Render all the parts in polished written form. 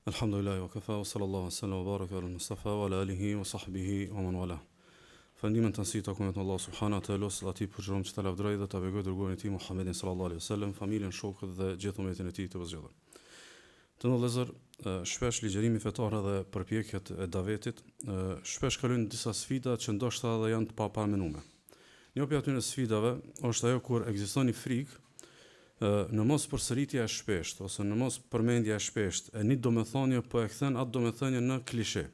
Alhamdulillah wa kafa wa sallallahu sallam wa baraka ala Mustafa wa ala alihi wa sahbihi wa man wala. Falëndimin të nësi të akumet në Allah subhanahu wa ta'ala, ati përgjërom që të lafdrej dhe të begoj dërgojnë e ti Muhammedin sallallahu alaihi wasallam, familjen, shokët dhe gjithë umetin e ti të vëzgjellë. Të në lezër, shpesh ligjerimi fetar dhe përpjekjet e davetit, shpesh kalojnë disa sfida që ndoshta dhe janë të papamenume. Një prej atyre sfidave është ajo kur ekziston një frikë në mos përsëritja e shpesht, ose në mos përmendja e shpesht, e një domethënie po e kthen atë domethënie në klishe.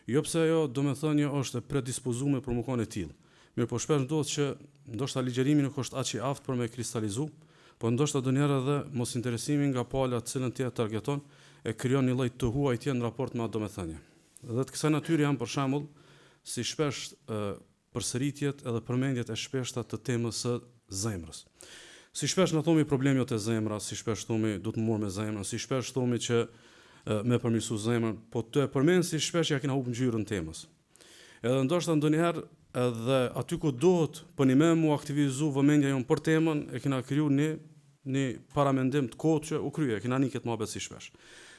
Jo pse ajo domethënie është e predispozuar për mëkon e tillë. Mirë, po shpesh ndodh që ndoshta ligjerimi nuk është aq i aftë për me kristalizu, po ndoshta donjëherë edhe mos interesimi nga pala të cilën ti targeton e krijon një lloj të huajtje në raport me atë domethënie. Dhe të kësaj natyre janë për shembull si shpesh përsëritjet edhe përmendjet e shpeshta të temës së zemrës. Si shpesh na thomi problemi jot e zemrës, si shpesh thomi du të morr me zemrën, si shpesh thomi që me përmirësu zemrën, po të e përmend si shpesh ja kena humbur ngjyrën temës. Edhe ndoshta ndonjëherë edhe aty ku duhet po një mu aktivizu vëmendja jon për temën, e kena kriju një paramendim të kohët që u krye, kena niket më si shpesh.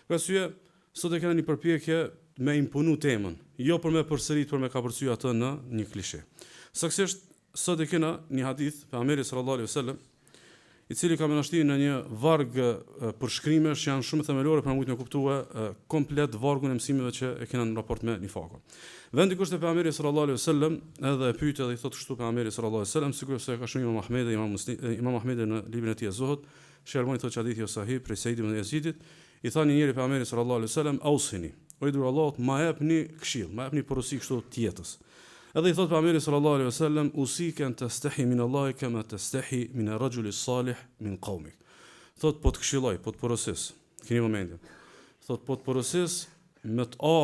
Për arsye, sot e kena një përpjekje me imponu temën, jo për me përsërit, për me kapërcyer atë në një klishe. Saktësisht sot e kena një hadith pejgamberi sallallahu alaihi wasallam, i cili ka menashtimin në një varg përshkrimesh që janë shumë themelore për mujtë me kuptue komplet vargun e mësimeve që e kena në raport me një fakon. Vendi kusht e pejgamberi sallallahu alaihi wasallam edhe e pyet edhe i thotë kështu pejgamberi sallallahu alaihi wasallam, sigurisht se ka shumë Imam Ahmedi në librin e tij Zuhud, shërmoi thotë hadithi jo sahih prej Said ibn Yazidit, i tha një njeri pejgamberi sallallahu alaihi wasallam, ausini, o i dur Allahut, ma jepni këshill, ma jepni porosi kështu të jetës. Edhe i thot pejgamberi sallallahu alaihi wasallam, usika an tastahi min Allah kama tastahi min ar-rajuli salih min qaumik. Thot po të këshilloj, po të porosis. Keni momentin. Thot po të porosis me të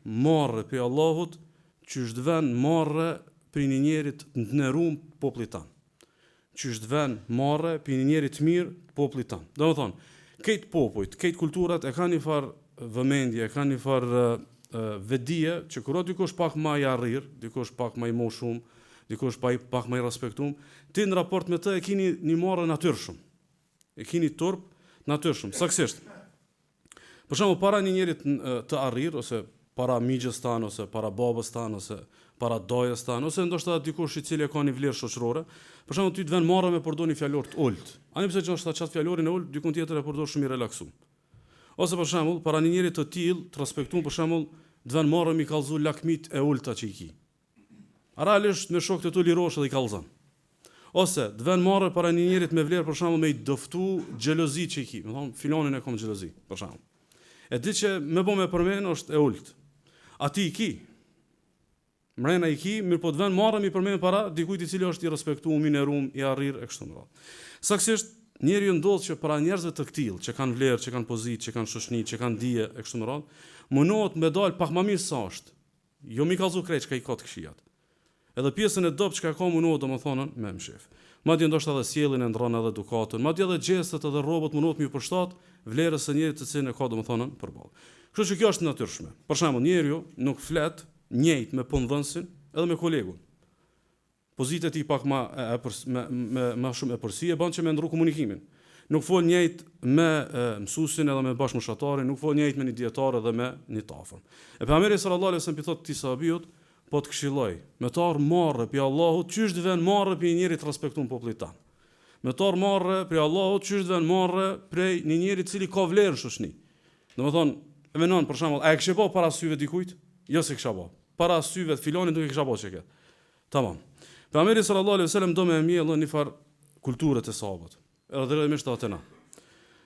marrë pe Allahut, që është vën marrë për një njerit të nderuar popullit tan. Që është vën marrë për një njerit të mirë popullit tan. Domethënë, këtë popujt, këtë kulturat e kanë një farë vëmendje, e kanë një farë vedie që kur dikush pak më i arrir, dikush pak më i moshum, dikush pak më i respektum, ti në raport me të e keni një marrë natyrshëm. E keni turp natyrshëm. Saktësisht. Për shembull, para një njerit të arrir ose para migjës tan ose para babës tan ose para dajës tan ose ndoshta dikush i cili ka një vlerë shoqërore, për shembull ty të vën marrë me përdor një fjalor të ult. Ani pse ndoshta çat fjalorin e ult, dikun tjetër e përdor shumë i relaksum. Ose për shembull, para një njerit të tillë, të respektuar, për shembull, të vën marrë mi kallzu lakmit e ulta që i ki. Realisht me shokët e tu lirosh edhe i kallzon. Ose të vën marrë para një njerit me vlerë, për shembull, me i dëftu xhelozi që i ki. Do thon filanin e kam xhelozi, për shembull. E di që me bë me përmend është e ult. Ati i ki. Mrena i ki, mirë po të vën marrë mi përmend para dikujt i cili është i respektuar, i nderuar, i arrir e kështu me radhë. Saktësisht njeriu ndodh që para njerëzve të tillë, që kanë vlerë, që kanë pozitë, që kanë shoshni, që kanë dije e kështu me radhë, mundohet me dal pak më mirë sa është. Jo mi kallzu krejt që i ka të këshijat. Edhe pjesën e dopt që ka mundohet domethënë me mshef. Madje ndoshta edhe sjelljen e ndron edhe edukatën, madje edhe gjestet edhe rrobat mundohet mi përshtat vlerës së njerit të cilin e ka domethënë përballë. Kështu që kjo është natyrshme. Për shembull, njeriu nuk flet njëjtë me punëdhënësin edhe me kolegun. Pozita e tij pak më shumë e përsi e bën që me ndru komunikimin. Nuk fol njëjtë me mësuesin edhe me bashkëmoshataren, nuk fol njëjtë me një dietar edhe me një tafër. E pejgamberi sallallahu alaihi wasallam i thotë ti sahabijut, po të këshilloj, me të marrë pe Allahut, çysh të vën marrë pe një njeri të respektuar popullit tan. Me të marrë pe Allahut, çysh të vën marrë prej një njeri i cili ka vlerë shoshni. Domethënë, e menon për shembull, a e kishe pa para syve dikujt? Jo se kisha pa. Para syve të filanit nuk e kisha pa çka. Tamam. Pejgamberi sallallahu alaihi wasallam do me mjellën një far kulturët e sahabët. Edhe drejtëmisht atëna.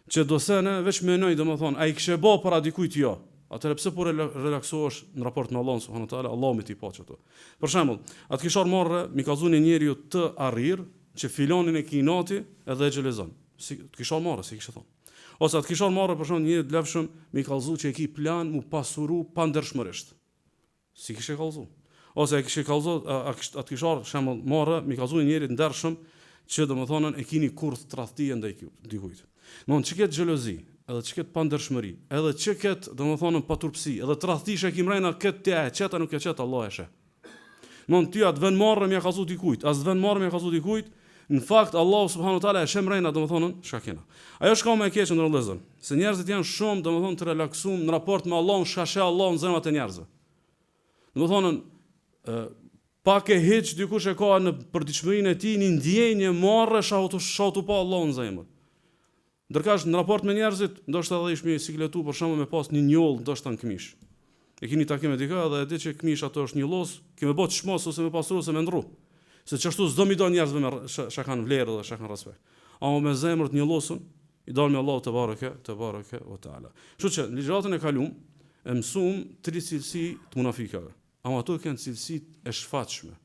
Që dosene veç menoj domethënë, ai kishe bë para dikujt jo. Atëherë pse po relaksohesh në raport me Allahun subhanuhu teala, Allahu më ti pa çato. Për shembull, atë kishor marrë mi kallzon një njeriu të arrir që filanin e kinati edhe e xhelezon. Si të kishor marrë, si kishe thonë. Ose atë kishor marrë për shembull një të lëvshëm mi kallzu që e ki plan mu pasuru pandershmërisht. Si kishe kallzu. Ose e kishe kallzu atë kishor shembull marrë mi kallzu një njeri të ndershëm që domethënë e kini kurth tradhtie ndaj dikujt. Domthon çiket xhelozi, edhe çiket pandershmëri, edhe çiket domethënë paturpsi, edhe tradhtisha që mrena këtë te çeta nuk e çet Allah e she. Domthon ty atë vën marrë më ka kallzu dikujt, as vën marrë më ka kallzu dikujt, Në fakt Allahu subhanahu wa taala e shemrejna domethënë çka kena. Ajo shka më e keq ndër vëllezër, se njerëzit janë shumë domethënë të relaksuar në raport me Allahun, shkashe Allahun në zemrat e njerëzve. Domethënë pak e hiç dikush e ka në përditshmërinë e tij një ndjenjë marrë shautu pa Allahun në zemër. Ndërkash në raport me njerëzit, ndoshta edhe ishmi sikletu për shembull me pas një njoll ndoshta në këmish. E keni takim me dikë dhe e di që këmish ato është njollos, kemë bë çmos ose me pasru ose me ndru. Se çashtu s'do mi do njerëzve me çka kanë vlerë dhe çka kanë respekt. Ama me zemër të njollosun, i dal me Allahu te bareke o taala. Kështu që në ligjratën e kaluam e mësuam 3 cilësi të munafikave. Ama ato kanë cilësi e shfatshme.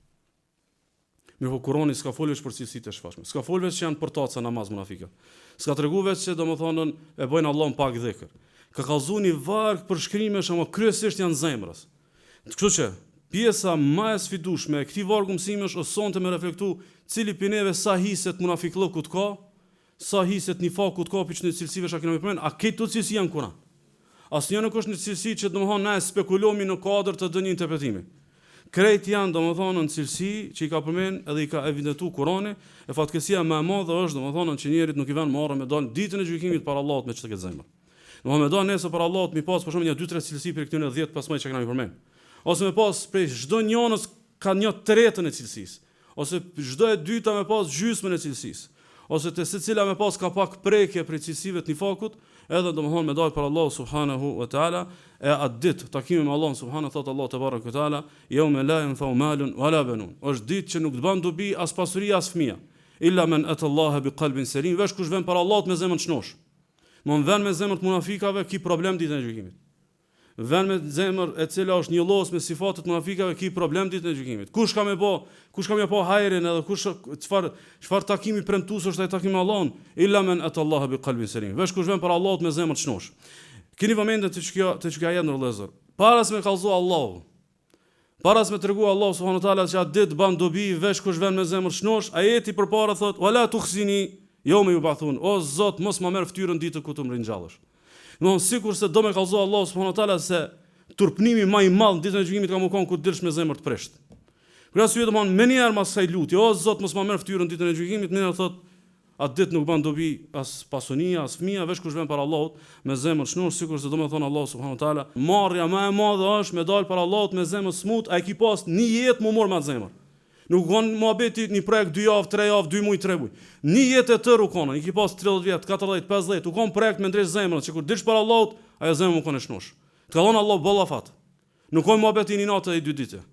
Mirë po Kurani s'ka folur për cilësitë e shfatshme. S'ka folur vetë që janë për taca namaz munafika. S'ka treguar vetë se domethënë e bojnë Allahun pak dhikr. Ka kallzuar një varg për shkrimesh, ama kryesisht janë zemrës. Kështu që pjesa më e sfidueshme e këtij vargu mësimesh është sonte me reflektu cili pineve sa hiset munafiklëkut ka, sa hiset nifakut ka për çdo cilësive që kemi përmend, a këto cilësi janë Kur'an. Asnjë nuk është në cilësi që domethënë na spekulojmë në kuadër të dënjë interpretimi. Krejt janë domethënë në cilësi që i ka përmend edhe i ka evidentuar Kurani, e fatkeqësia më e madhe është domethënë që njerit nuk i vën marrë me dal ditën e gjykimit para Allahut me çka zemër. Domethënë me dal nesër para Allahut mi pas për shembull një 2-3 cilësi për këtyre 10 pasmaj që kemi përmend. Ose me pas prej çdo njënës ka 1/3 e cilësisë, ose çdo e dyta me pas gjysmën e cilësisë, ose te secila me pas ka pak prekje për cilësive të nifakut, edhe domethënë me dal për Allah subhanahu wa taala e atë ditë takimi me Allah subhanahu thot Allah te baraka taala yawma la yanfa'u malun wala banun. Është ditë që nuk të bën dobi as pasuria as fëmia, illa man ata Allah bi qalbin salim, veç kush vën për Allah me zemër të shnosh. Mund vën me zemër të munafikave ki problem ditën e gjykimit. Vën me zemër e cila është njollos me sifatet munafikave ki problem ditën e gjykimit. Kush ka më po hajrin edhe kush çfarë takimi premtues është ai takimi me Allahun, illa men ata Allah bi qalbin salim. Vesh kush vjen për Allahut me zemër të shnosh. Keni vëmendje të çka janë në vëllezër. Para se me kallzu Allahu. Para se me tregu Allahu subhanahu wa taala që atë ditë ban dobi vesh kush vjen me zemër të shnosh, ajeti përpara thot wala tukhzini yawma yub'athun. O Zot, mos më merr fytyrën ditë ku të më ringjallësh. Domthon sikur se do me kallzo Allahu subhanahu wa taala se turpnimi më i madh ditën e gjykimit ka më kon kur dilsh me zemër të prisht. Kur arsye domthon më një herë mas saj lutje, o Zot mos më merr fytyrën ditën e gjykimit, më thot atë ditë nuk bën dobi as pasunia as fëmia, veç kush vjen para Allahut me zemër shnur, sikur se do me thon Allahu subhanahu wa taala, marrja më e madhe është me dal para Allahut me zemër smut, ai ki pas një jetë më mor me atë zemër. Nuk kon muhabeti një projekt 2 javë, 3 javë, 2 muaj, 3 muaj. Një jetë e tërë u konë, i ki pas 30 vjet, 40, 50, u kon projekt me ndresh zemrën, që kur dish para Allahut, ajo zemër u kon e shnosh. Të ka dhënë Allah bolla fat. Nuk kon muhabeti një natë e 2 ditë.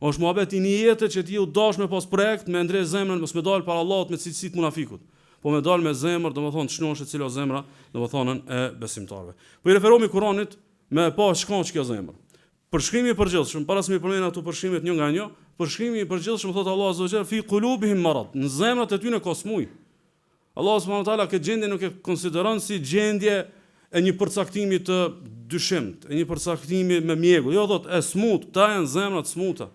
Është muhabeti një jetë që ti u dash me pas projekt me ndresh zemrën, mos me dal para Allahut me cilësitë munafikut. Po me dal me zemër, domethënë të shnosh e cila zemra, domethënë e besimtarëve. Po I referomi Kuranit me pa shkon kjo zemër. Përshkrimi I përgjithshëm, para se mi përmend ato përshkrimet një nga një, përshkrimi I përgjithshëm thot Allah azza wa jalla fi qulubihim marad, në zemrat e tyre ka smuj. Allah subhanahu wa taala këtë gjendje nuk e konsideron si gjendje e një përcaktimi të dyshimt, e një përcaktimi me mjegull. Jo thot e smut, ta janë zemrat smuta.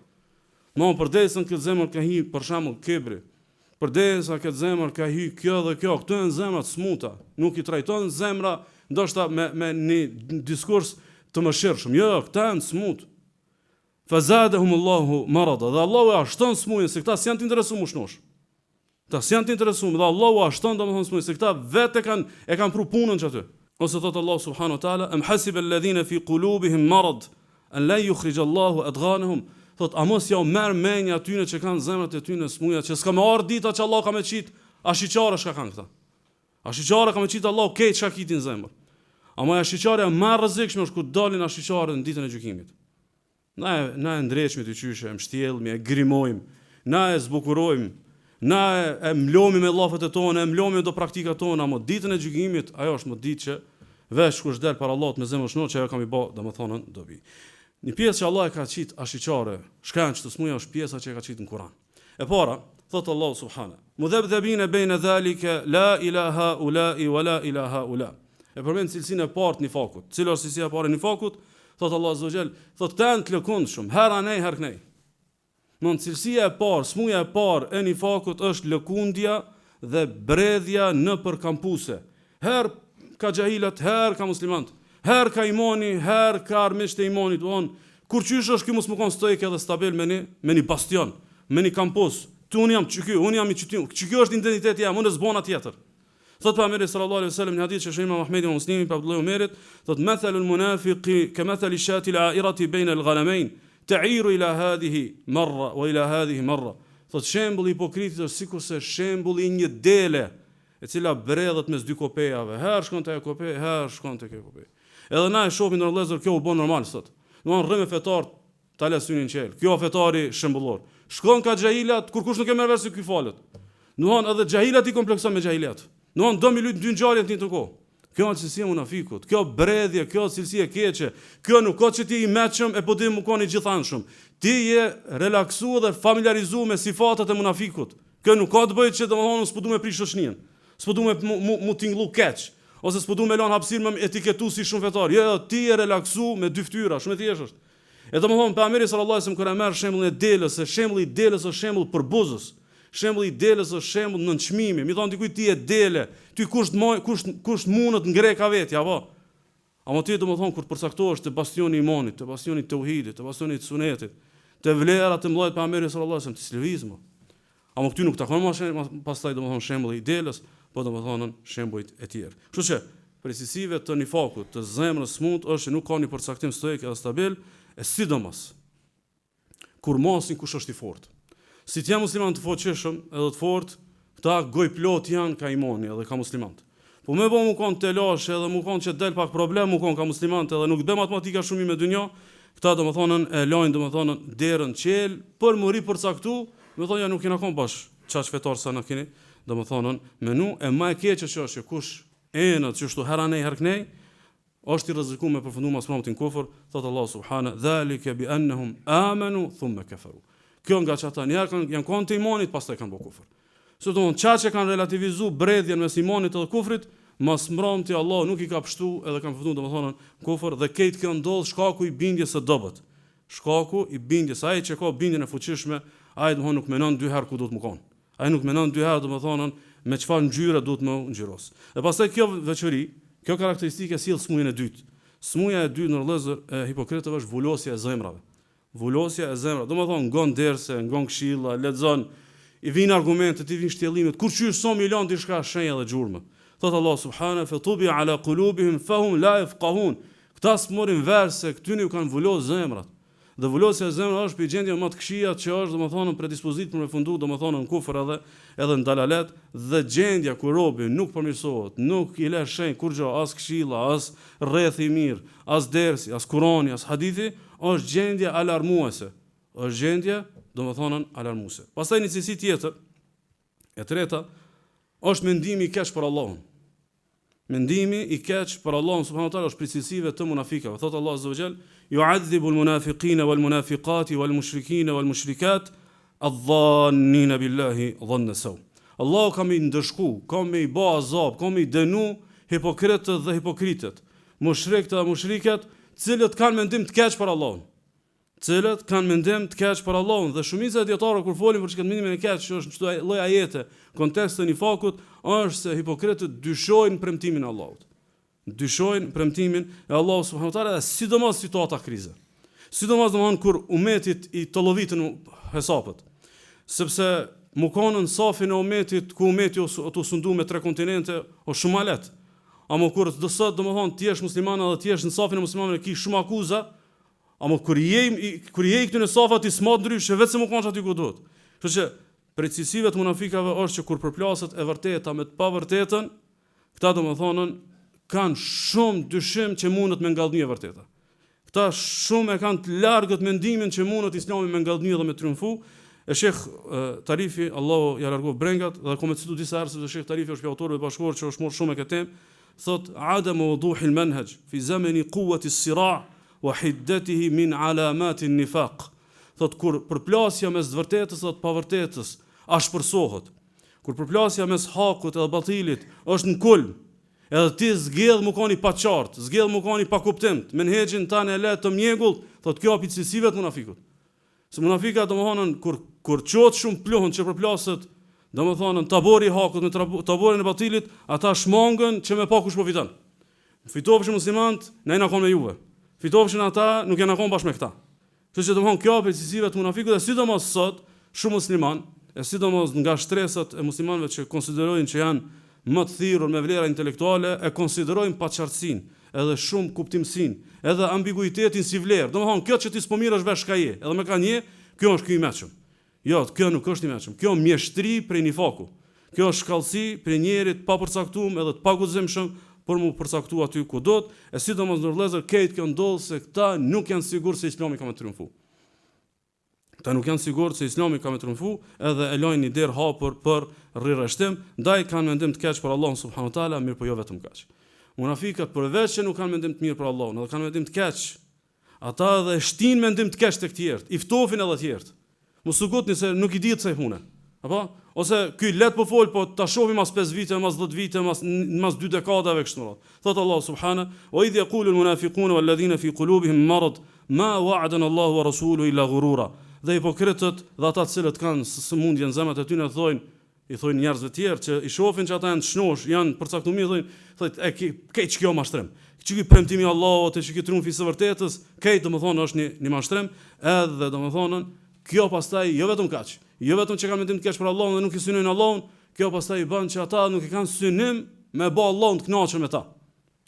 Mon përdesën këtë zemër ka hi për shembull kibri. Përdesën këtë zemër ka hi kjo dhe kjo, këto janë zemrat smuta. Nuk I trajton zemra ndoshta me një diskurs të mëshirshëm. Jo, këta janë smut. Fazadahumullahu marada. Dhe Allahu ja shton smujën se këta s'janë të interesuar më shnosh. Këta s'janë të interesuar, dhe Allahu ja shton domethënë smujën se këta vetë e kanë pru punën çaty. Ose thot Allah subhanahu wa taala, am hasiba alladhina fi qulubihim marad an la yukhrij Allahu adghanahum. Thot a mos ja merr mendja atyre që kanë zemrat e tyre smuja, që s'ka më ardh dita që Allah ka më qit, ashiqare shka kanë këta. Ashiqare ka më qit Allah ke çka kitin zemër. Ama ashiqare më rrezikshme është kur dalin ashiqare në ditën e gjykimit. Na e ndreqmi të qyshe, e mshtjellmi, e grimojmë, na e zbukurojmë, na e mlomi me llafet e tona, e mlomi do praktikat tona, ama ditën e gjykimit ajo është më ditë që vesh kush del para Allahut me zemër shnor që ajo kam I bë domethënë dobi. Një pjesë që Allah e ka qit ashiqare, shkanç të smuja është pjesa që e ka qit në Kur'an. E para, thot Allah subhanahu, mudhabdhabina bayna dhalika la ilaha ula wa la ilaha ula. E përmend cilësinë e parë të nifakut. Cila është cilësia e parë e nifakut? Thot Allah azza wa jall, thot tan të lëkundshëm, her anej her knej. Në cilësia e parë, smuja e parë e nifakut është lëkundja dhe bredhja në për kampuse. Her ka xahilat, her ka muslimanët. Her ka imani, her ka armiqtë e imanit, kur qysh është ky mos më kon stoik edhe stabil me një bastion, me një kampus, unë jam çky, unë jam i çty. Çky është identiteti jam, unë s'bona tjetër. Thot pejgamberi sallallahu alaihi wasallam në hadith që Imam Ahmedi dhe Muslimi pa Abdullah Umerit, thot mathalul munafiqi kamathali shati al-a'irati bayna al-ghanamayn ta'iru ila hadhihi marra wa ila hadhihi marra. Thot shembulli i hipokritit është sikurse shembulli i një dele e cila bredhet mes dy kopejave. Herë shkon te kopej, herë shkon te kopej. Edhe na e shohim në vëllezër, kjo u bën normal sot. Domthon rrëmë fetar ta lë synin qel. Kjo fetari shembullor. Shkon ka xhahilat kur kush nuk e merr vesh se ky falet. Domthon edhe xhahilat i komplekson me xahilat. Domthon do mi lut dy ngjarje në të kohë. Kjo është cilësia e munafikut. Kjo bredhje, kjo cilësi e keqe. Kjo nuk ka që ti i mëshëm e po ti më koni gjithanshëm. Ti je relaksuar dhe familiarizuar me sifatat e munafikut. Kjo nuk ka të bëjë që domthon s'po du me prish shoqënin. S'po du me mu tingëllu keq, ose s'po du me lënë hapësirë me etiketu si shumë fetar. Jo, ti je relaksu me dy fytyra, shumë e thjeshtë është. E domthon pejgamberi sallallahu alajhi wasallam kur e merr shembullin e delës, shembulli i delës është shembull për buzës. Shembulli i delës është shembull në çmimi. Mi thon dikujt ti je dele, ty kush mundet ngre ka vetja, apo? Ama ti domthon kur përcaktohesh te bastioni i imanit, te bastioni i tauhidit, te bastioni i sunetit, te vlerat e mëdha të pejgamberit sallallahu alajhi wasallam, te lëvizmo. Ama këty nuk takon më pastaj domthon shembulli i delës, po domthonën shembujt e tjerë. Kështu që përgjegjësive të nifakut, të zemrës smut është që nuk ka një përcaktim stoik edhe stabil, e sidomos kur mosin kush është i fortë. Si të janë musliman të fuqishëm edhe të fortë, këta goj plot janë ka imani edhe ka muslimant. Po më bëu më kon të lash edhe më kon që del pak problem, më kon ka muslimant edhe nuk bë matematika shumë me dynjë, këta domthonën e lajnë domthonën derën qel për muri përcaktu, domthonja ja nuk kena kon bash çaç fetar sa na keni, domthonën menu e më e keqe që është kush enët që ashtu heranej herknej, është i rrezikuar me përfunduar mas pramtin kufër, thot Allah subhanahu dhalika bi annahum amanu thumma kafaru. Kjo nga çata janë kanë të imanit pastaj kanë bërë kufër. Sot domthon çaçë kanë relativizuar bredhjen mes imanit edhe kufrit, mas mramti Allah nuk i ka pështu edhe kanë përfunduar domthonën kufër dhe këtë kjo ndodh shkaku i bindjes së dobët. Shkaku i bindjes, ai që ka bindjen e fuqishme, ai domthon nuk menon dy herë ku duhet më kon. Ai nuk menon dy herë domthonën me çfarë ngjyre duhet më ngjyros. Dhe pastaj kjo veçori, kjo karakteristikë sjell smujën e dytë. Smuja e dytë në vëllezër e hipokritëve është vulosja e zemrave. Vulosja e zemrave, domethënë ngon derse, ngon këshilla, lexon, i vin argumentet, i vin shtjellimet, kur qysh son milion diçka shenja dhe xhurmë. Thot Allah subhanahu fa tubi ala qulubihim fahum la yafqahun. Këta s'morin verse, këtyne ju kanë vulos zemrat. Dhe vulosja e zemrave është gjendja më të këqija që është domethënë predispozit për me fundu domethënë në kufër edhe në dalalet dhe gjendja ku robi nuk përmirësohet, nuk i lë shenjë kur gjë as këshilla, as rreth i mirë, as dersi, as Kurani, as hadithi, është gjendje alarmuese. Është gjendje domethënë alarmuese. Pastaj një cilësi tjetër, e treta, është mendimi i keq për Allahun. Mendimi i keq për Allahun subhanahu wa taala është cilësive të munafikëve. Thot Allah azza wa jall: "Yu'adhibu al-munafiqina wal-munafiqati wal-mushrikina wal-mushrikat adh-dhannina billahi dhanna saw." Allah ka më ndëshku, ka më i bë azab, ka më i dënu hipokritët dhe hipokritët, mushrikët dhe mushrikat, cilët kanë mendim të keq për Allahun. Cilët kanë mendim të keq për Allahun dhe shumica e dietarëve kur folin për çka mendimin e keq, që është çdo lloj ajete, konteksti i fakut, është se hipokritët dyshojnë premtimin e Allahut. Dyshojnë premtimin e Allahut subhanahu wa taala, sidomos situata krize. Sidomos domthon kur umetit i tollovitën hesapet. Sepse mukonën safin e umetit, ku umeti ato sundu me 3 kontinente, o shumë alet. Ama kur të sot domthon ti je musliman edhe ti je në safin e muslimanëve ki shumë akuza, ama kur je këtu në safat i smot ndryshe vetëm u konç aty ku duhet. Kështu që precisive të munafikave është që kur përplaset e vërteta me të pavërtetën, këta domethënë kanë shumë dyshim që mundet me ngallënie e vërteta. Këta shumë e kanë të largët mendimin që mundet Islami me ngallënie dhe me triumfu. E Shekh Tarifi, Allahu ja largof brengat, dhe kam citu disa herë se Shekh Tarifi është autori i bashkuar që është marrë shumë e këtë temë, thot adamu wuduh al-manhaj fi zamani quwwati as-sira' wa hiddatihi min alamat an-nifaq. Thot kur përplasja mes vërtetës dhe të pavërtetës ashpërsohet, kur përplasja mes hakut edhe batilit është në kulm, edhe ti zgjedh më koni pa qartë, zgjedh më koni pa kuptim, menhexhin tanë e le të mjegullt, thot kjo api cilësive të munafikut. Se munafika domethënë kur çohet shumë plohën që përplaset, domethënë tabori i hakut me taborin e batilit, ata shmangën që me pa kush po fiton. Fitofshin muslimant, ne na kon me juve. Fitofshin ata, nuk janë kon bashkë me këta. Kështu që domethënë kjo api cilësive të munafikut dhe sidomos sot shumë musliman e sidomos nga shtresat e muslimanëve që konsiderojnë që janë më të thirrur me vlera intelektuale, e konsiderojnë paqartësinë, edhe shumë kuptimsinë, edhe ambiguitetin si vlerë. Domethënë, kjo që ti s'po mirësh vesh ka je, edhe me ka një, kjo është ky i mëshëm. Jo, kjo nuk është i mëshëm. Kjo mjeshtri prej nifaku. Kjo është shkallësi prej njerit pa përcaktuar edhe të paguximshëm për mu përcaktuar aty ku do të, e sidomos në vëllezër këtë kjo ndodh se këta nuk janë sigurt se Islami ka me triumfu. Këta nuk janë sigurt se Islami ka me triumfu, edhe e lajnë një derë hapur për rrirështim, ndaj kanë mendim të keq për Allahun subhanahu wa taala, mirë po jo vetëm kaq. Munafikat përveç që nuk kanë mendim të mirë për Allahun, edhe kanë mendim të keq, ata edhe shtin mendim të keq tek të tjerët, i ftofin edhe të tjerët. Mos u gotni se nuk i dihet se punë. Apo? Ose ky let po fol, po ta shohim mas 5 vite, mas 10 vite, mas 2 dekadave kështu më radh. Thot Allah subhanahu, "Wa idh yaqulu al-munafiquna wal-ladhina fi qulubihim marad ma wa'adana Allahu wa rasuluhu illa ghurura." Dhe hipokritët dhe ata të cilët kanë sëmundje në zemrat e tyre i thonë njerëzve të tjerë që i shohin që ata janë të shnosh, janë përcaktuar, thotë keq kjo mashtrim. Çi premtimi i Allahut, që ky triumfi i së vërtetës, këtë domethënë është një mashtrim, edhe domethënë kjo pastaj jo vetëm kaq. Jo vetëm që kanë mendim të keq për Allahun dhe nuk i synojnë Allahun, kjo pastaj i bën që ata nuk i kanë synim me bë Allahun të kënaqur me ta.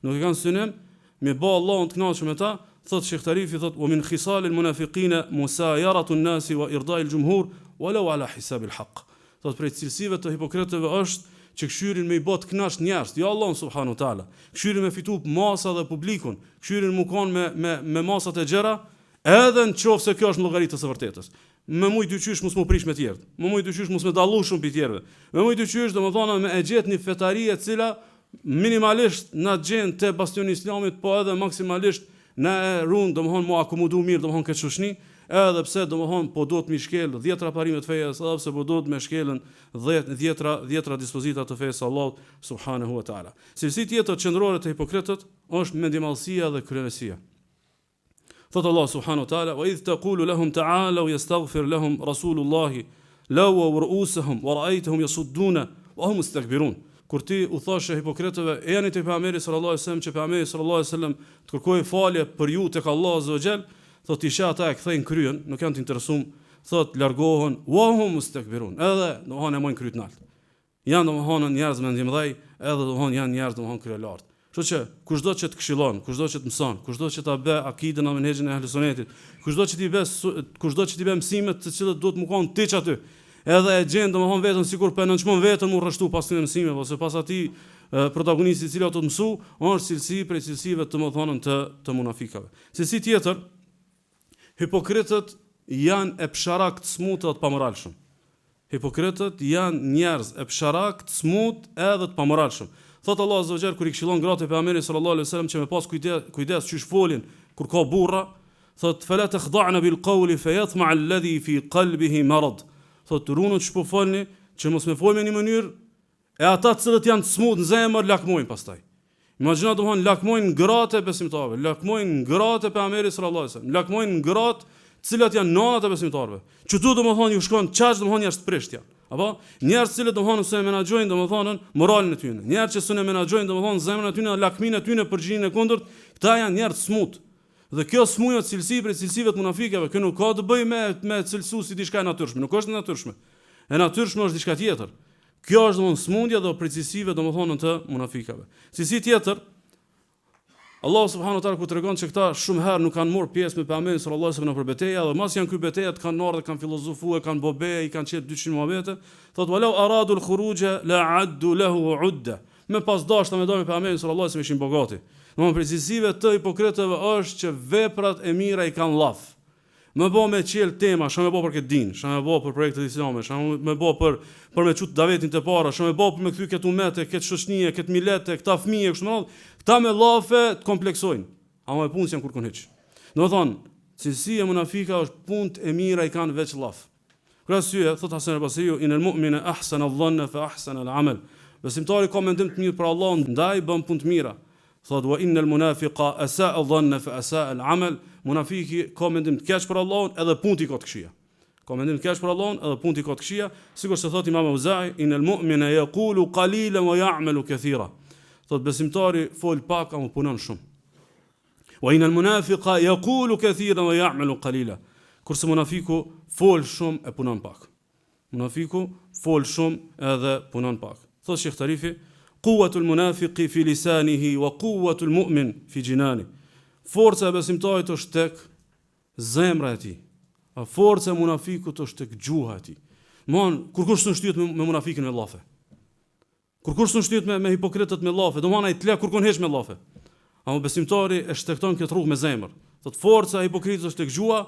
Nuk i kanë synim me bë Allahun të kënaqur me ta. Thot Sheikh Tarifi, thot wa min khisal al-munafiqina musayaratu an-nas wa irda'i al-jumhur walau ala hisab al-haq. Thot prej cilësive të hipokritëve është që këshyrin me i bot kënaqë njerëz, jo Allahun subhanahu wa taala. Këshyrin me fitu masa dhe publikun, këshyrin mu kanë me masat e gjera, edhe në qoftë se kjo është llogaritë së vërtetës. Me muj dyqysh mos më prish me tjerët. Me muj dyqysh mos më dallu shumë pi tjerëve. Me muj dyqysh domethënë me e gjet një fetari e cila minimalisht na gjen te bastioni i Islamit, po edhe maksimalisht na rund domethënë mu akomodu mirë domethënë këtë shoshni, edhe pse domethënë po duhet mi shkel 10 parime të fejes, edhe pse po duhet me shkelën 10 dispozita të fesë Allahut subhanahu wa taala. Cilësi tjetër qendrore të hipokritët është mendimallësia dhe kryenesia. Thot Allah subhanahu wa taala, "Wa idh taqulu lahum ta'alu yastaghfir lahum rasulullah law ru'usuhum wa ra'aytahum yasudduna wa hum mustakbirun." Kur ti u thoshe hipokritëve, e janë te pejgamberi sallallahu alaihi wasallam, që pejgamberi sallallahu alaihi wasallam të kërkojë falje për ju tek Allah azza wa jall, thot isha ata e kthejnë kryen, nuk janë të interesuar, thot largohen wa hum mustakbirun. Edhe domthonë e mojnë kryt nalt. Janë domthonë njerëz me ndjenjë, edhe domthonë janë njerëz domthonë kryelart. Kështu që kushdo që të këshillon, kushdo që të mëson, kushdo që ta bë akidën në menhexhin e ahlus sunetit, kushdo që ti bë mësimet të cilët duhet të mëkon ti aty, edhe e gjen domthon vetëm sikur po nënçmon vetëm u rreshtu pas këtyre mësimeve ose pas atij protagonisti i cili ato të mësu, është cilësi prej cilësive të domthonën të munafikave. Cilësi tjetër, hipokritët janë e psharak të smutë dhe të pamoralshëm. Hipokritët janë njerëz e psharak të smutë edhe të pamoralshëm. Thot Allah azza wa jall kur i këshillon gratë e pejgamberit sallallahu alaihi wasallam që me pas kujdes çish folin kur ka burra, thot fala takhda'na bil qawli fayatma' alladhi fi qalbihi marad. Thot runut që po folni që mos me folni në një mënyrë e ata të cilët janë të smutë në zemër lakmojnë pastaj. Imagjino domthon lakmojnë gratë e besimtarëve, lakmojnë gratë e pejgamberit sallallahu alaihi wasallam, lakmojnë gratë të cilat janë nënat e besimtarëve. Çdo domthon ju shkon çaj domthon njerëz të prishtja. Apo njerëz që domthonë se menaxhojnë domthonë moralin e tyre. Njerëz që sunë menaxhojnë domthonë zemrën e tyre, lakmin e tyre për gjinën e kundërt, këta janë njerëz smut. Dhe kjo smujë cilësi për cilësive të munafikëve, kjo nuk ka të bëjë me cilësuesi diçka e natyrshme, nuk është e natyrshme. E natyrshme është diçka tjetër. Kjo është domthonë smundja dhe për cilësive domthonë të munafikëve. Cilësi tjetër, Allah subhanahu wa taala ku tregon se këta shumë herë nuk kanë marrë pjesë me pejgamberin sallallahu alaihi wasallam në betejë, dhe mas janë këto betejat kanë ardhur, kanë filozofuar, kanë bobe, i kanë qenë 200 muhabete. Thotë walau aradu al-khuruja la'addu lahu 'udda. Me pas dashur me dalë me pejgamberin sallallahu alaihi wasallam ishin bogati. Domthonë precisive të hipokritëve është që veprat e mira i kanë llaf. Më bë me qel tema, shumë më bë për këtë din, shumë më bë për projektet islame, shumë më bë për me çut davetin të para, shumë më bë për me kthy këtë ummete, këtë shoqënie, këtë milete, këta fëmijë kështu më radh, këta me llafe të kompleksojnë. Ama e punës janë kur hiç. Domethënë, cilësia e munafika është punë e mira i kanë veç llaf. Për arsye, thot Hasan al-Basri, inal mu'mina ahsana adh-dhanna fa ahsana al-amal. Besimtari ka mendim të mirë për Allahun, ndaj bën punë të mira. Thot wa innal munafiqa asa'a adh-dhanna fa asa'a al-amal. Munafiki ka mendim të keq për Allahun, edhe punti ka të këqija. Ka mendim të keq për Allahun, edhe punti ka të këqija, sikur se thot Imam Auza'i, inal mu'mina yaqulu qalilan wa ya'malu kathira. Thot besimtari fol pak apo punon shumë. Wa inal munafiqa yaqulu kathiran wa ya'malu qalila. Kurse munafiku fol shumë e punon pak. Munafiku fol shumë edhe punon pak. Thot Sheikh Tarifi, quwwatul munafiqi fi lisanihi wa quwwatul mu'min fi jinani. Forca e besimtarit është tek zemra e tij. A forca e munafikut është tek gjuha e tij. Kur kush s'u shtyhet me munafikin me llafe. Kur kush s'u shtyhet me hipokritët me llafe, domethënë ai tle kur heq me llafe. Ama besimtari e shtekton këtë rrugë me zemër. Thot forca e hipokritës është tek gjuha,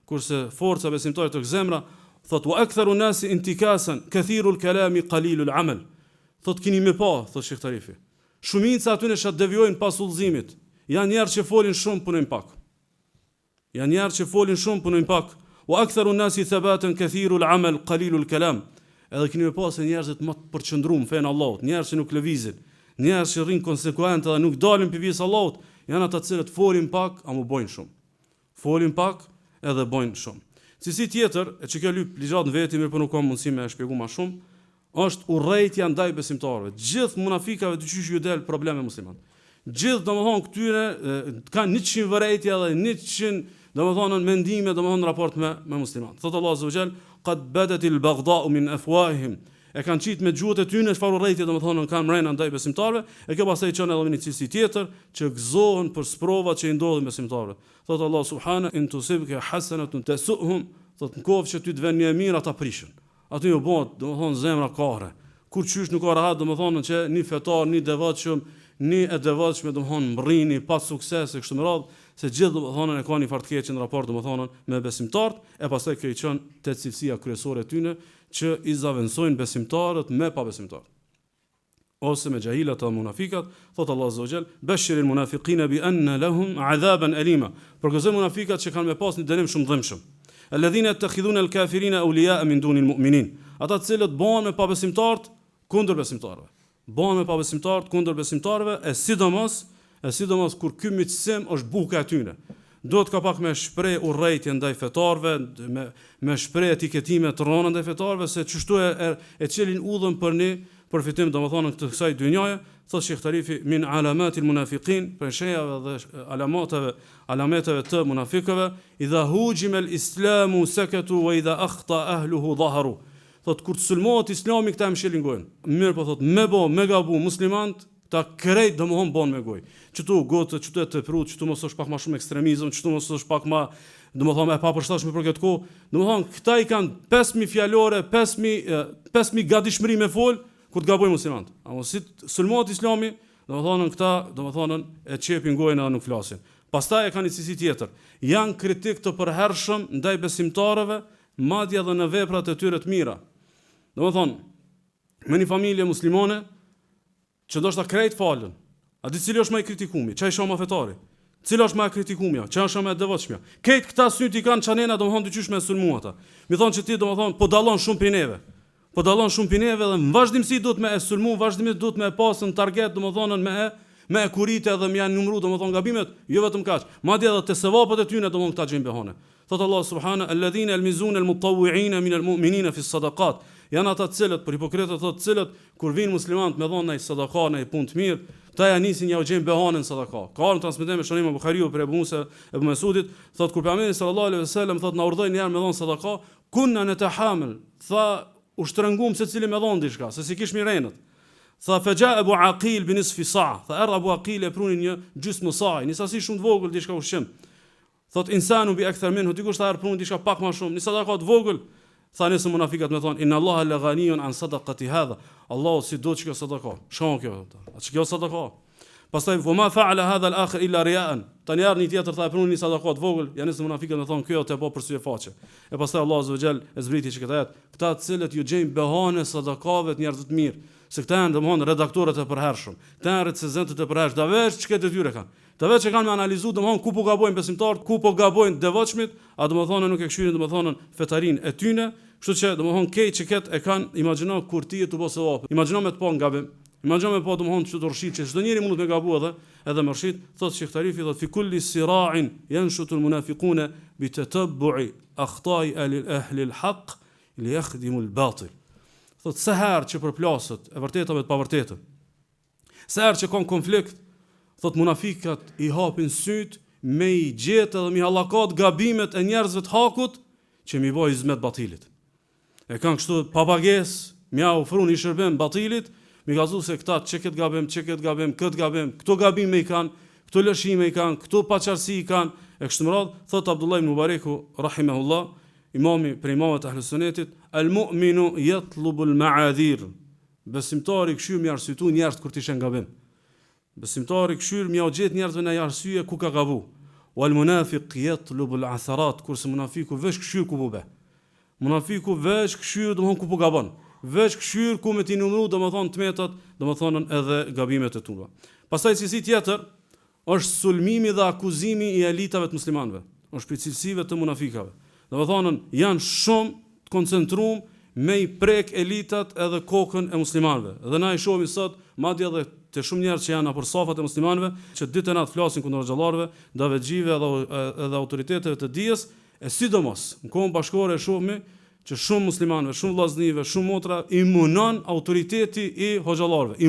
kurse forca e besimtarit tek zemra. Thot wa aktharu nasi intikasan kathiru al-kalami qalilu al-amal. Thot keni më pa, thot Sheikh Tarifi. Shumica aty në shat devijojnë pas udhëzimit. Janë njerëz që folin shumë, punojnë pak. Janë njerëz që folin shumë, punojnë pak. Wa aktharu nasi thabatan kathiru al-amal qalilu al-kalam. Edhe keni më pa se njerëzit më të përqendruar fen Allahut, njerëz që nuk lëvizin, njerëz që rrin konsekuent dhe nuk dalin pi vjes Allahut, janë ata të cilët folin pak, ama bojnë shumë. Folin pak edhe bojnë shumë. Si tjetër, e që kjo lyp ligjat në veti, mirë për nuk kam mundësi me e shpjegu ma shumë, është urrejtja ndaj besimtarëve. Gjithë munafikave të qysh ju del probleme musliman. Gjithë domethënë këtyre kanë 100 vërejtja dhe 100 domethënë mendime domethënë raport me musliman. Thot Allah azza wa jall, qad badatil baghdha'u min afwahihim. E kanë qit me gjuhët e tyre çfarë urrejtje domethënë kanë mrena ndaj besimtarëve, e kjo pastaj çon edhe një cilësi tjetër që gëzohen për sprovat që i ndodhin besimtarëve. Thot Allah subhanahu in tusibka hasanatun tasuhum, thot nëse që ty të vjen një mirë ata prishin. Aty u bën domethënë zemra kahre. Kur qysh nuk ka rahat domethënë që një fetar, një devotshëm, një e devotshme domethënë mrrini pa sukses e kështu me radhë, se gjithë domethënë e kanë një fartkeqje në raport domethënë me besimtarët, e pastaj kjo i çon te cilësia kryesore e tyre që i zaventësojnë besimtarët me pa besimtarët. Ose me jahilat e munafikat, thot Allah azza wa jall, bashiril munafiqina bi anna lahum adhaban alima. Për këto munafikat që kanë me pas një dënim shumë dhëmshëm. Alladhina yattakhidhuna al-kafirina awliya'a min duni al-mu'minin. Ata të cilët bëhen me pabesimtarët kundër besimtarëve. Bëhen me pabesimtarët kundër besimtarëve, e sidomos kur ky miqësim është buka e tyre. Duhet ka pak me shpreh urrejtje ndaj fetarëve, me shpreh etiketime të rrona ndaj fetarëve, se çështu e çelin udhën për një përfitim domethënë këtë kësaj dynjaje. Thot Sheikh Tarifi, min alamatil munafiqin, për shejave dhe alameteve të munafikëve, idha hujima al-islamu sakatu wa idha akhta ahluhu dhaharu. Thot kur të sulmohet Islami këta mshelin gojën. Mirë po thot me gabu muslimant, ta krejt domthon bon me gojë. Çtu gotë, çtu të prut, çtu mos është pak më shumë ekstremizëm, çtu mos është pak më domthon e papërshtatshme për këtë kohë. Domthon këta i kanë 5000 fjalore, 5000 gatishmëri me fol kur të gabojnë muslimanët. Apo si sulmohet Islami, domethënë këta, domethënë e çepin gojën edhe nuk flasin. Pastaj e kanë një cilësi tjetër. Janë kritik të përhershëm ndaj besimtarëve, madje edhe në veprat e tyre të mira. Domethënë, me një familje muslimane që ndoshta krejt falën. A di cili është më i kritikumi? Çai shoh më fetari. Cila është më e kritikumja? Çfarë është më e devotshmja? Këtë këta syt i kanë çanena domethënë dyqysh me sulmu ata. Mi thonë që ti domethënë po dallon shumë prej neve. Po dallon shumë prej neve dhe në vazhdimsi duhet me e sulmu, vazhdimisht duhet me e pasën target domethënë me e kurite dhe me janë numëruar domethënë gabimet, jo vetëm kaq. Madje edhe te sevapet e tyre domethënë këta gjejnë behane. Thot Allah subhanahu alladhina yalmizuna almutawwi'ina min almu'minina fi as-sadaqat. Janë ata të cilët për hipokritët thotë të cilët kur vinë muslimanët me dhënë sadaka në punë të mirë, këta ja nisin ja u gjejnë behanën sadaka. Ka në transmetim me Shanim Buhariu për Ebu Musa Ebu Mesudit, thotë kur pejgamberi sallallahu alaihi wasallam thotë na urdhoi një herë me dhënë sadaka, kunna natahamil, tha u shtrëngum secili me dhënë diçka, se si kish mirenët. Tha faja Abu Aqil bi nisfi sa', tha erdha Abu Aqil e pruni një gjysmë sa'i, një sasi shumë të vogël diçka ushqim. Thot insanu bi akthar minhu, dikush ta pruni diçka pak më shumë, një sadaka të vogël. Tha nëse munafikat me thonë inna Allaha la ghaniyun an sadaqati hadha. Allahu si do që kjo sadaka. Shkon kjo. Atë kjo sadaka. Pastaj ma fa'ala hadha al-akhir illa riya'an. Tani ardhi një tjetër tha pruni një sadaka të vogël, ja nëse munafikat me thonë kjo të po për sy e faqe. E pastaj Allahu azza wa jall e zbriti që këtë ajet, këta të cilët ju gjejnë behane sadakave të njerëz të mirë, se këta janë domthon redaktorët e përhershëm. Këta janë recenzentët e përhershëm, da veç çka detyre kanë. Të vetë që kanë me analizu domthon ku po gabojnë besimtarët, ku po gabojnë devotshmit, a domthon nuk e kshyrin domthon fetarin e tyne. Kështu që domthon keq që ket e kanë imagjino kur ti të bësh sevap. Imagjino me të pa gabim. Imagjino me pa domthon çu të rshit që çdo njeri mund të me gabu edhe me rshit. Thot Sheikh Tarifi thot fi kulli sira'in yanshutu almunafiquna bi tatabbu'i akhta'i ahli alhaq li yakhdimu albatil. Thot sa herë që përplaset e vërteta me të pavërtetën. Sa herë që kanë konflikt, thot munafikat i hapin syt me i gjetë dhe mi hallakat gabimet e njerëzve të hakut që mi bëj hizmet batilit. E kanë kështu papagesë, mja ofru një shërbim batilit, mi ka se këta që këtë gabim, këtë gabim, këto gabime i kanë, këto lëshime i kanë, këto paqarsi i kanë, e kështu më radhë, thot Abdullah ibn Mubariku, rahimahullah, imami për imamet e ahlusunetit, al-mu'minu yatlubul ma'adhir. Besimtari këshyr mi arsyetu njerëz kur t'ishen gabim. Besimtari këshyr mi gjet njerëzve në arsye ku ka gabu. Wal munafiq yatlubul atharat, kurse munafiku veç këshyr ku bube. Munafiku veç këshyr domthon ku po gabon. Veç këshyr ku me t'i numëru domthon tmetat, domthonën edhe gabimet e tua. Pastaj cilësi tjetër është sulmimi dhe akuzimi i elitave të muslimanëve. Është për cilësive të munafikave. Domthonën janë shumë të koncentruar me i prek elitat edhe kokën e muslimanëve. Dhe na i shohim sot, madje edhe të shumë njerëz që janë nëpër safat e muslimanëve, që ditën e natë flasin kundër xhallarëve, davexhive edhe autoriteteve të dijes, e sidomos në kohën bashkore e shohim që shumë muslimanëve, shumë vllaznive, shumë motra imunon autoriteti i hoxhallarëve,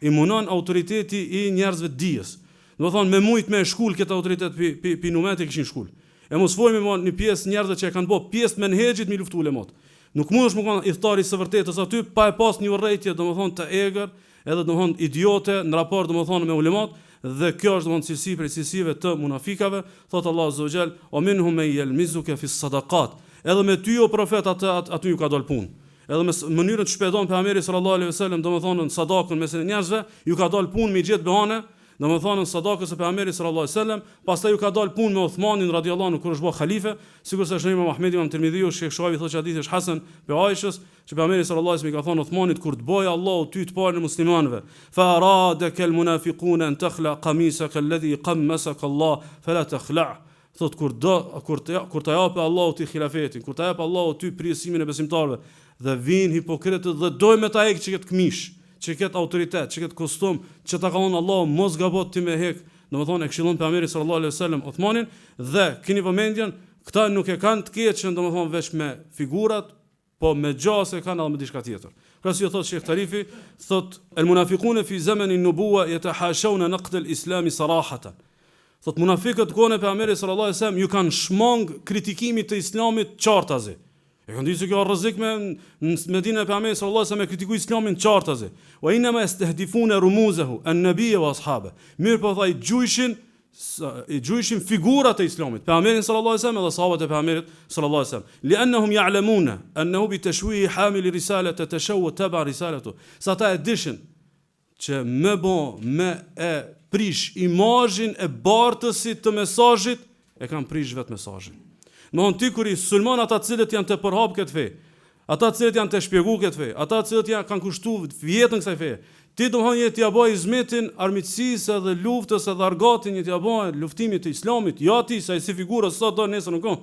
imunon autoriteti i njerëzve të dijes. Do të thonë me mujt me shkollë këtë autoritet pi numeti kishin shkollë. E mos fojmë më një pjesë njerëzve që e kanë bërë pjesë menhexhit mi luftu ulemat. Nuk mundesh më kanë idhtari së vërtetës aty pa e pas një urrëtie domethënë të egër, edhe domethënë idiote në raport domethënë me ulemat, dhe kjo është domethënë cilësi prej cilësive të munafikave, thot Allah azza wa jall, "O minhum man yalmizuka fi sadaqat." Edhe me ty o profet aty ju ka dal punë. Edhe me mënyrën të shpëdon pejgamberi sallallahu alaihi wasallam domethënë sadakën mes njerëzve, ju ka dal punë me gjet behane, domethënë sadakës së pejgamberit sallallahu alaihi wasallam, pastaj ju ka dal punë me Uthmanin radhiyallahu anhu kur është bë khalife, sikur se Imam Ahmedi Imam Tirmidhiu, Sheikh Shuaibi thotë hadithi është hasan pe Aishës, që pejgamberi sallallahu alaihi wasallam i ka thënë Uthmanit kur të bëjë Allahu ty të parë në muslimanëve, fa aradaka almunafiquna an takhla qamisaka alladhi qammasaka Allah fala takhla'. Thot kur ta japë Allahu ti khilafetin, kur ta japë Allahu ty prijesimin e besimtarëve, dhe vinë hipokritët dhe dojnë me ta heq që këtë këmish, që këtë autoritet, që këtë kostum, që ta ka thonë Allahu mos gabot ti me hek, domethënë e këshillon pejgamberi sallallahu alaihi wasallam Uthmanin, dhe keni vëmendjen, këta nuk e kanë të keqën domethënë veç me figurat, po me gjase kanë edhe me diçka tjetër. Pra si thot Sheikh Tarifi, thot el munafiqun fi zamanin nubuwa yatahashawna naqd al-islam sarahatan. Thot munafiqët kohën e pejgamberit sallallahu alaihi wasallam ju kanë shmang kritikimit të islamit qartazi. E kanë thënë se kjo rrezik me Medinën e pejgamberit sallallahu alaihi wasallam me kritiku islamin qartazi. Wa inma yastahdifuna rumuzahu an-nabiy wa ashabe. Mirë po thaj gjujshin figurat e islamit. Pejgamberi sallallahu alaihi wasallam dhe sahabët e pejgamberit sallallahu alaihi wasallam. Li'annahum ya'lamuna annahu bi tashwih hamil risalati tashawwa taba risalatu. Sa ta e dishin që me e prish imazhin e bartësit të mesazhit, e kanë prish vetë mesazhin. Domthon ti kur i sulmon ata të cilët janë të përhap këtë fe, ata të cilët janë të shpjegu këtë fe, ata të cilët janë kanë kushtuar jetën kësaj fe, ti domthon je t'ia bëj izmetin armiqësisë dhe luftës edhe argatin je t'ia bëj luftimit të islamit, jo ti sa si figura sot do nesër nuk ka.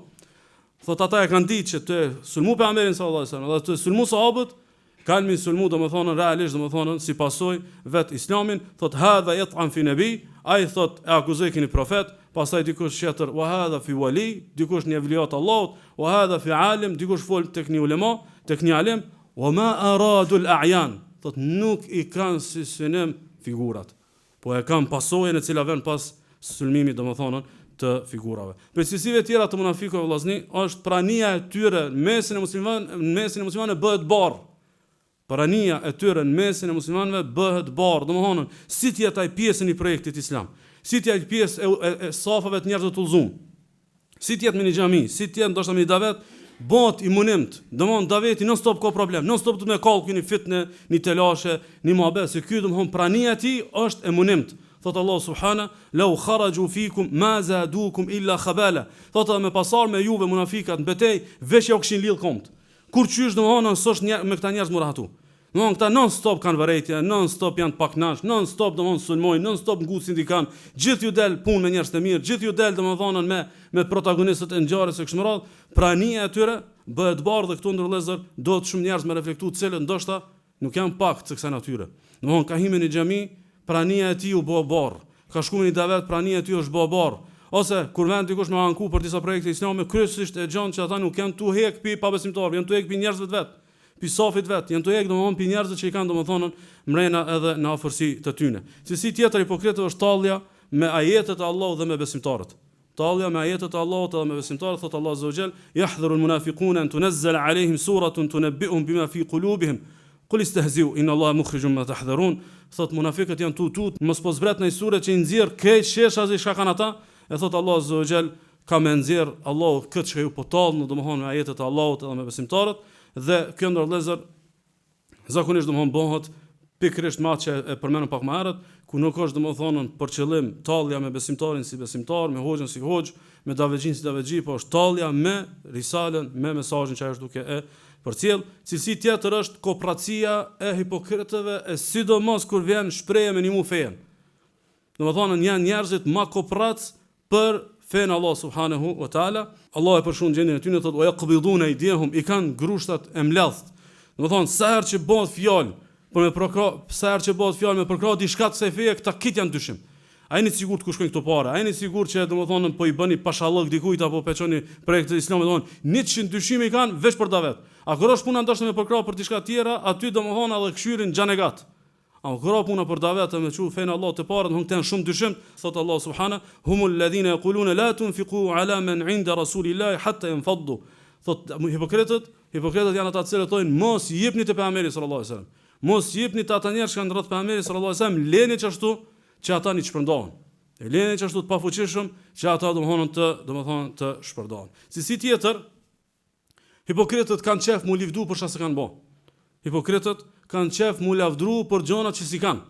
Thot ata e kanë ditë që të sulmu pejgamberin sallallahu alajhi wasallam, dhe të sulmu sahabët, kanë mi sulmu domethënë realisht domethënë si pasojë vet islamin, thot hadha yat'an fi nabi, ai thot e akuzoi keni profet, pastaj dikush tjetër wa hadha fi wali, dikush në evliat Allahut, wa hadha fi alim, dikush fol tek një ulema, tek një alim, wa ma aradu al-a'yan, thot nuk i kanë si synim figurat, po e kanë pasojën e cila vjen pas sulmimit domethënë të figurave. Cilësive tjera të munafikëve vllazni është prania e tyre në mesin e muslimanëve bëhet barr. Prania e tyre në mesin e muslimanëve bëhet barr, domethënë si ti ataj pjesën e projektit islam, si ti ai pjesë e safave të njerëzve të udhëzuar, si ti me një xhami, si ti ndoshta me një davet, bëhet imunimt, domethënë daveti non stop ka problem, non stop të me kallku një fitnë, një telashe, një muhabet, se ky domethënë prania e tij është imunimt. Thot Allah subhana, "Law kharaju fikum ma zadukum illa khabala." Thot me pasar me juve munafikat në betejë, veç ja u kishin lidh komt. Kur qysh domethënë s'është me këta njerëz murahatu. Domethënë këta non stop kanë vërejtje, non stop janë paknash, non stop domethënë sulmojnë, non stop ngusin dikan, gjithë ju del punë me njerëz të mirë, gjithë ju del domethënë me protagonistët e ngjarjes së kësaj radh, prania e tyre bëhet barr dhe këtu ndërlëzër do të shumë njerëz me reflektu të cilët ndoshta nuk janë pak të kësaj natyre. Domethënë ka hime në xhami, prania e tij u bë barr. Ka shkuar në davet, prania e tij është bë barr. Ose kur vend dikush me anku për disa projekte islame, kryesisht e gjon që ata nuk janë tu hek pi pabesimtarë, janë tu hek pi njerëzve të vet, pi safit vet, janë tu hek domethënë pi njerëzve që i kanë domethënë mrena edhe në afërsi të tyre. Si tjetër hipokritëve është tallja me ajetet e Allahut dhe me besimtarët. Tallja me ajetet e Allahut edhe me besimtarët, thot Allah azza wa jall, yahdharu al-munafiquna an tunazzala alayhim suratun tunabbi'uhum bima fi qulubihim. Qul istehzi'u inna Allaha mukhrijum ma tahdharun. Thot munafiqët janë tutut, mos po zbret në sure që i nxjerr këç sheshazi çka kanë ata. E thot Allah azza wa jall, ka me nxjerr Allahu këtë që ju po tallni, domethënë me ajetet e Allahut edhe me besimtarët, dhe kjo ndër vëllezër zakonisht domethënë bëhet pikërisht me atë që e përmendëm pak më herët, ku nuk është domethënë për qëllim tallja me besimtarin si besimtar, me hoxhën si hoxh, me davexhin si davexhi, po është tallja me risalën, me mesazhin që ai është duke e përcjell. Cilësi tjetër është kopratësia e hipokritëve, e sidomos kur vjen shprehje me një fen. Domethënë janë njerëzit më kopratës për fen Allah subhanahu wa taala. Allah e përshon gjendjen e tyre, thotë wa yaqbiduna aydihum, i kanë grushtat e mbledht. Domethënë sa herë që bëhet fjalë por me sa herë që bëhet fjalë me përkrah diçka të kësaj feje, këta kit janë dyshim. A jeni sigurt ku shkojnë këto para? A jeni sigurt që domethënë po i bëni pashallëk dikujt apo peçoni projektet islame, domethënë 100 dyshime i kanë veç për davet. A korosh puna ndoshta me përkrah për diçka tjera, aty domethënë edhe kshyrin xhanegat. A korosh puna për davet me çu fen Allah të parë, domethënë kanë shumë dyshim, thot Allah subhana, humul ladhina yaquluna la tunfiqu ala man 'inda rasulillahi hatta yanfaddu. Thot hipokritët janë ata që thonë mos i jepni te pejgamberi sallallahu alaihi wasallam. Mos jepni të ata njerëz që kanë rreth pejgamberit sallallahu alajhi wasallam, leni çashtu që ata një shpërndohen. Leni çashtu të pafuqishëm që ata domethënë të shpërndohen. Si tjetër, hipokritët kanë qef mu livdu për çfarë kanë bë. Hipokritët kanë qef mu lavdru për gjërat që si kanë.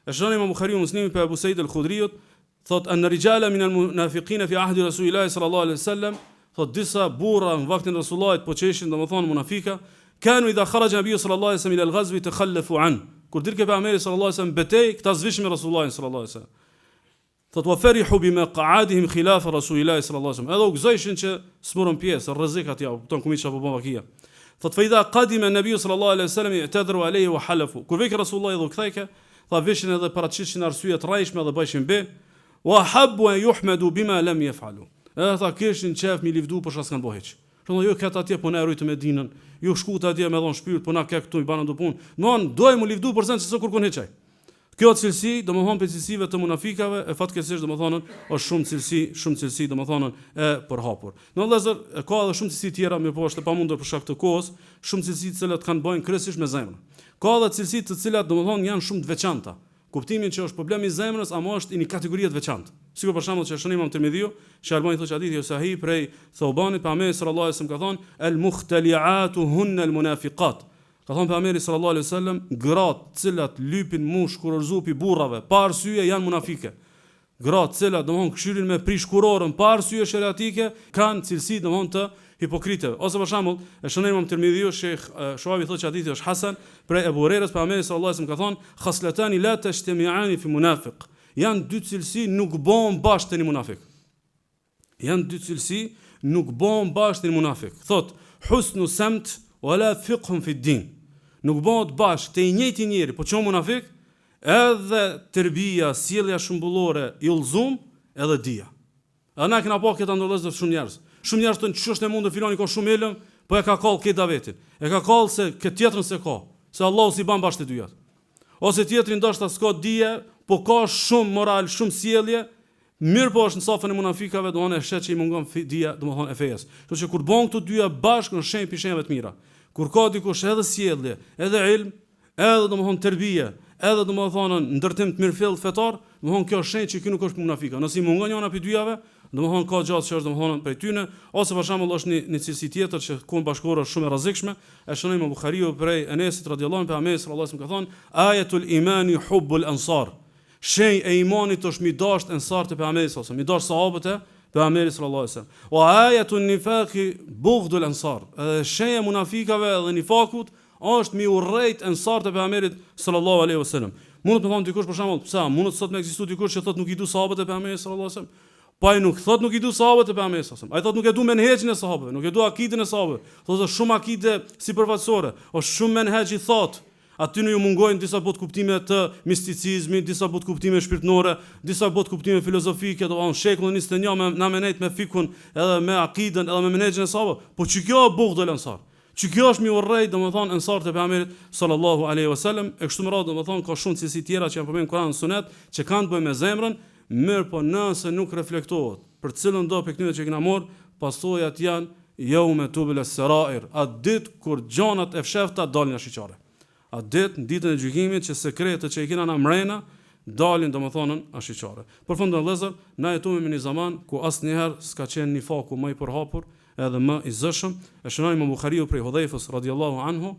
E shoni Imam Buhariu Muslimi pe Abu Said al-Khudriut, thot an rijala min al-munafiqina fi ahdi Rasulillahi sallallahu alaihi wasallam, thot disa burra në vaktin e Rasullait po qeshin domethënë munafika. Kanu idha kharaja nabiu sallallahu alaihi wasallam ila al-ghazwi takhallafu an. Kur dilke pejgamberi sallallahu alaihi wasallam betej, këta zvishën me Rasulullahin sallallahu alaihi wasallam. Thot wa farihu bima qa'adihim khilaf Rasulillahi sallallahu alaihi wasallam. Edhe u gëzojshin që smurën pjesë, rrezikat ja, kupton kumit çapo bën vakia. Thot fa idha qadima nabiu sallallahu alaihi wasallam i'tadharu alayhi wa halafu. Kur vek Rasulullahi dhe u kthejke, tha vishin edhe paraqishin arsye të rrajshme dhe bëjshin be, wa habbu an yuhmadu bima lam yaf'alu. Edhe tha kishin qef mi livdu për çfarë s'kan bëu hiç. Thonë jo këtë atje po na rujtë Medinën, ju shkut atje me dhon shpirt, po na ke këtu i banë do punë. Domthon dojmë mu livdu për se kërkon hiçaj. Kjo cilësi, domthon pe cilësive të munafikave, e fatkeqësisht domthonën është shumë cilësi domthonën e përhapur. Në vëllazër ka edhe shumë cilësi tjera, mirë po është e pamundur për shkak të kohës, shumë cilësi të cilat kanë bëjnë kryesisht me zemrën. Ka edhe cilësi të cilat domthon janë shumë të veçanta. Kuptimin që është problemi i zemrës, ama është i një kategori të veçantë. Sikur për shembull që shënim Imam Tirmidhiu, që Albani thotë hadithi ose sahih prej Thaubanit, pejgamberi sallallahu alaihi wasallam ka thonë al-mukhtali'atu hunna al-munafiqat. Ka thonë pejgamberi sallallahu alaihi wasallam, gratë të cilat lypin mush kurorzupi burrave, pa arsye janë munafike. Gratë të cilat domthon kshyrin me prish kurorën pa arsye shariatike, kanë cilësi domthon të hipokritëve. Ose për shembull, e shënon Imam Tirmidhiu, Sheikh Shuabi thotë që hadithi është hasan, prej Abu Hurajrës pejgamberi sallallahu alaihi wasallam ka thonë, khaslatani la tashtami'ani fi munafiq. Janë dy cilësi nuk bëhen bashkë te një munafik. Janë dy cilësi nuk bëhen bashkë te një munafik. Thot husnu samt wala fiqhun fi din. Nuk bëhet bashkë te i njëjti njeri, po çon munafik, edhe tërbia, sjellja shembullore, i ullzum, edhe dia. Ana kena pa këta ndërlozë shumë njerëz. Shumë njerëz thonë ç'është e mundur filani ka shumë elëm, po e ka kall këtë davetin. E ka kall se këtë tjetrën se ka, se Allahu si ban bashkë të dyjat. Ose tjetri ndoshta s'ka dije, po ka shumë moral, shumë sjellje, mirë po është në safën e munafikave, domthonë e shet që i mungon dija, domthonë e fejes. Kështu që kur bën këto dyja bashkë në shenjë pishenjave të mira. Kur ka dikush edhe sjellje, edhe ilm, edhe domthonë tërbie, edhe domthonë ndërtim të mirëfill fetar, domthonë kjo është shenjë që ky nuk është munafika. Nëse i mungon njëra prej dyjave, domthonë ka gjatë që është domthonë prej tyne, ose për shembull është një cilësi tjetër që ku bashkëore është shumë e rrezikshme. E shënojmë Buhariu prej Enesit radhiyallahu anhu, pejgamberi sallallahu alaihi wasallam ka thonë, ayatul imani hubbul ansar. Shenjë e imanit është mi dasht ensar të pejgamberit sallallahu alaihi wasallam, mi dasht sahabët e pejgamberit sallallahu alaihi wasallam. Wa ayatun nifaqi bughdul ansar. Shenja e munafikave dhe nifakut është mi urrejt ensar të pejgamberit sallallahu alaihi wasallam. Mund të thonë dikush për shembull, pse mund të sot më ekzistojë dikush që thotë nuk i du sahabët e pejgamberit sallallahu alaihi wasallam. Po ai nuk thotë nuk i du sahabët e pejgamberit sallallahu alaihi wasallam. Ai thotë nuk e du menhexhin e sahabëve, nuk e du akidën e sahabëve. Thotë shumë akide sipërfaqësore, është shumë menhex i thotë. Aty në ju mungojnë disa bot kuptime të misticizmit, disa bot kuptime shpirtnore, disa bot kuptime filozofike, do në shekullin 21 na menet me fikun, edhe me akiden, edhe me menexhin e sahabëve. Po që kjo bughdul ansar. Që kjo është mi urrej, domethënë ensar të pejgamberit sallallahu alaihi wasallam, e kështu me radhë domethënë ka shumë cilësi tjera që janë përmendur në Kur'an dhe Sunet, që kanë të bëjnë me zemrën, mirë po nëse nuk reflektohet për cilën do për këtyre që kena marr, pasojat janë yawma tubla as-sarair, atë ditë kur gjanat e fshehta dalin në shiqare. Atë ditë, në ditën e gjykimit, që sekretet që i kena na mrena dalin domethënë në shiqare. Përfundon vëllezër, na jetojmë në një zaman ku asnjëherë s'ka qenë nifaku më i përhapur edhe më i zëshëm. E shënoi Imam Buhariu prej Hudhaifës radhiyallahu anhu,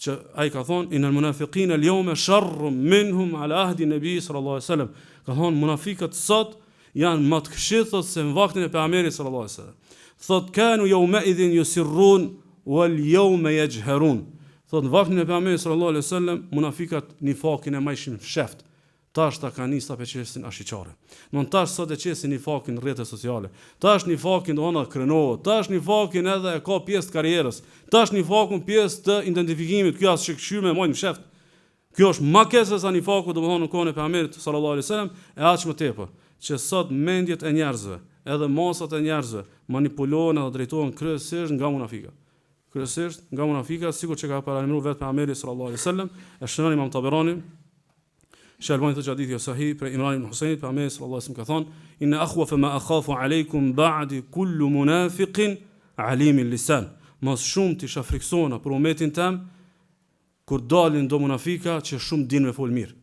që ai ka thonë inal munafiqina al-yawma sharrun minhum ala ahdi nabi sallallahu alaihi wasallam. Ka thonë munafiqët sot janë më të këshillë se në vaktin e pejgamberit sallallahu alaihi wasallam. Thot kanu yawma idhin yusirrun wal yawma yajharun. Thot në vaktin e pejgamberit sallallahu alaihi wasallam munafiqat nifakin e majshin fsheft. Tash ta kanë nis ta peqesin ashiqare. Don tash sot e qesin nifakin në rrjetet sociale. Tash nifakin do ona krenohet. Tash nifakin edhe e ka pjesë të karrierës. Tash nifakun pjesë të identifikimit. Kjo as shikshym me mojnë fsheft. Kjo është më keq se sa nifaku domethënë në kohën e pejgamberit sallallahu alaihi wasallam, e aq më tepër që sot mendjet e njerëzve, edhe masat e njerëzve manipulohen dhe drejtohen kryesisht nga munafiqat. Kryesisht nga munafiqat, sikur që ka paralajmëruar vetë pejgamberi sallallahu alaihi wasallam, e shënon Imam Taberani. Shalbani të hadithi sahih për Imran ibn Husajnit, pejgamberi sallallahu alaihi wasallam ka thonë inna akhwafa ma akhafu alaykum ba'di kullu munafiqin alim al-lisan. Mos shumë ti shafriksona për umetin tim kur dalin do munafika që shumë din me fol mirë.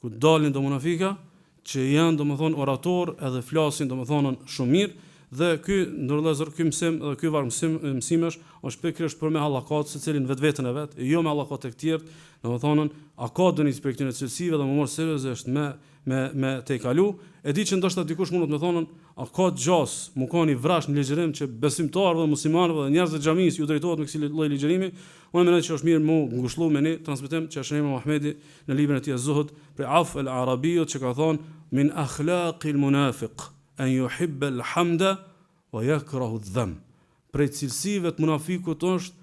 Kur dalin do munafika që janë domethënë orator edhe flasin domethënë shumë mirë. Dhe ky ndërlëzër, ky mësim dhe ky varg mësimesh është pikërisht për me hallakat secilin vetveten e vet, jo me hallakat e tjerë, domethënë a ka dënis për këtyre cilësive dhe më mor seriozisht me te kalu, e di që ndoshta dikush mund të më thonë a ka gjas, më ka një vrash në ligjërim që besimtarëve dhe muslimanëve dhe njerëzve të xhamisë ju drejtohet me kësaj lloj ligjërimi, unë mendoj që është mirë mu ngushëllu me një transmetim që është Imam Ahmedi në librin e tij Az-Zuhd për Auf al-Arabi që ka thonë min akhlaqil munafiq an yuhibba al-hamda wa yakrahu adh-dham. Prej cilësive të munafikut është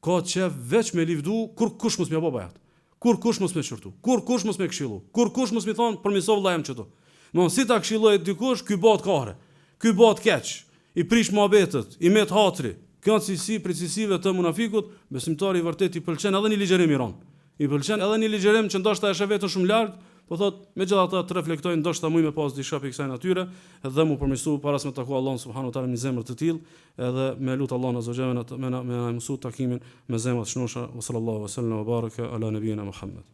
ka qef veç me livdu kur kush mos më apo bajat. Kur kush mos më çortu. Kur kush mos më këshillu. Kur kush mos më thon përmisov vllajëm çto. Mos si ta këshilloj dikush, ky bëhet kahre. Ky bëhet keq. I prish mohabetet, i met hatri. Kjo cilësi prej cilësive të munafikut, besimtari i vërtet i pëlqen edhe një ligjërim i ron. I pëlqen edhe një ligjërim që ndoshta është vetëm shumë larg, po thot megjithatë të reflektojnë ndoshta më me pas diçka për kësaj natyre, edhe mu përmirësu para se me taku Allahun subhanahu wa taala me zemër të tillë, edhe me lut Allahun azza wa jalla me mësu takimin me zemra të shnosha. Sallallahu alaihi wasallam wa baraka ala nabiyina Muhammad.